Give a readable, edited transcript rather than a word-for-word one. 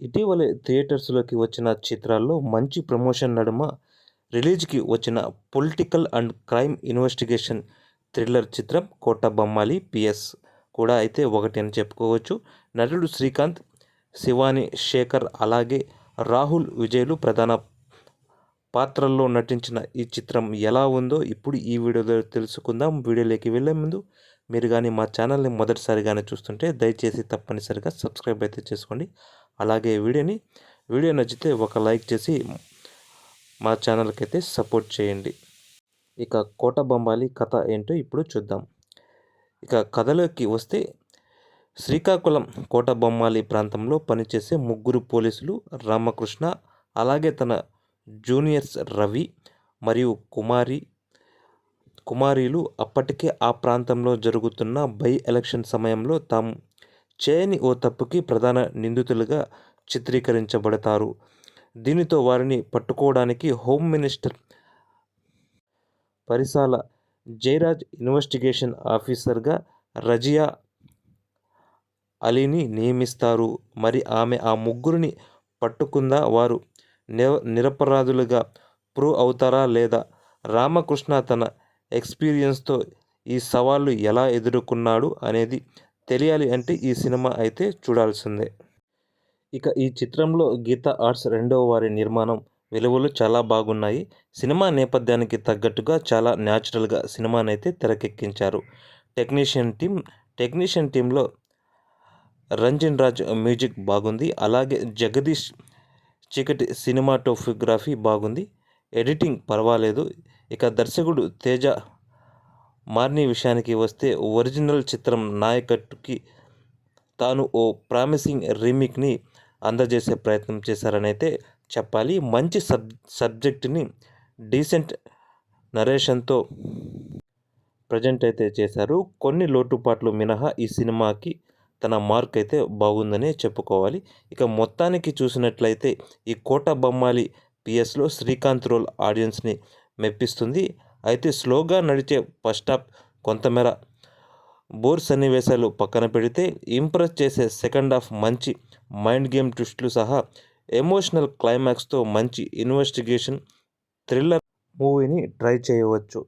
ఇటీవలే థియేటర్స్‌లోకి వచ్చిన చిత్రాల్లో మంచి ప్రమోషన్ నడుమ రిలీజ్‌కి వచ్చిన political and crime investigation thriller చిత్రం 'కోట బొమ్మాలి పీఎస్' కూడా అయితే ఒకటి అని చెప్పుకోవచ్చు. నటుడు శ్రీకాంత్, శివాని శేఖర్ అలాగే రాహుల్ విజయ్‌లు ప్రధాన పాత్రల్లో నటించిన ఈ చిత్రం ఎలా ఉందో ఇప్పుడు ఈ వీడియోలో తెలుసుకుందాం. వీడియోలోకి వెళ్ళే ముందు మీరు కానీ మా ఛానల్ని మొదటిసారిగానే చూస్తుంటే దయచేసి తప్పనిసరిగా సబ్స్క్రైబ్ అయితే చేసుకోండి. అలాగే వీడియో నచ్చితే ఒక లైక్ చేసి మా ఛానల్కి అయితే సపోర్ట్ చేయండి. ఇక కోట బొమ్మాలి కథ ఏంటో ఇప్పుడు చూద్దాం. ఇక కథలోకి వస్తే శ్రీకాకుళం కోట బొమ్మాలి ప్రాంతంలో పనిచేసే ముగ్గురు పోలీసులు రామకృష్ణ, అలాగే తన జూనియర్స్ రవి మరియు కుమారీలు అప్పటికే ఆ ప్రాంతంలో జరుగుతున్న బై ఎలక్షన్ సమయంలో తాము చేయని ఓ తప్పుకి ప్రధాన నిందితులుగా చిత్రీకరించబడతారు. దీనితో వారిని పట్టుకోవడానికి హోమ్ మినిస్టర్ పరిసాల జయరాజ్ ఇన్వెస్టిగేషన్ ఆఫీసర్గా రజియా అలీని నియమిస్తారు. మరి ఆమె ఆ ముగ్గురిని పట్టుకుందా, వారు నిరపరాధులుగా ప్రూవ్ అవుతారా లేదా? రామకృష్ణ తన ఎక్స్పీరియన్స్తో ఈ సవాళ్లు ఎలా ఎదుర్కొన్నాడు అనేది తెలియాలి అంటే ఈ సినిమా అయితే చూడాల్సిందే. ఇక ఈ చిత్రంలో గీతా ఆర్ట్స్ రెండవ వారి నిర్మాణం విలువలు చాలా బాగున్నాయి. సినిమా నేపథ్యానికి తగ్గట్టుగా చాలా న్యాచురల్గా సినిమానైతే తెరకెక్కించారు. టెక్నీషియన్ టీంలో రంజిన్ రాజ్ మ్యూజిక్ బాగుంది. అలాగే జగదీష్ చీకటి సినిమాటోగ్రఫీ బాగుంది. ఎడిటింగ్ పర్వాలేదు. ఇక దర్శకుడు తేజ మార్ని విషయానికి వస్తే ఒరిజినల్ చిత్రం నాయకట్టుకి తాను ఓ ప్రామిసింగ్ రీమేక్ని అందజేసే ప్రయత్నం చేశారని అయితే చెప్పాలి. మంచి సబ్జెక్ట్ని డీసెంట్ నరేషన్తో ప్రజెంట్ అయితే చేశారు. కొన్ని లోటుపాట్లు మినహా ఈ సినిమాకి తన మార్క్ అయితే బాగుందనే చెప్పుకోవాలి. ఇక మొత్తానికి చూసినట్లయితే ఈ కోట బొమ్మాలి పిఎస్లో శ్రీకాంత్ రోల్ ఆడియన్స్ని మెప్పిస్తుంది. అయితే స్లోగా నడిచే ఫస్ట్ హాఫ్, కొంతమేర బోర్ సన్నివేశాలు పక్కన పెడితే ఇంప్రెస్ చేసే సెకండ్ హాఫ్, మంచి మైండ్ గేమ్ ట్విస్టులు సహా ఎమోషనల్ క్లైమాక్స్తో మంచి ఇన్వెస్టిగేషన్ థ్రిల్లర్ మూవీని ట్రై చేయవచ్చు.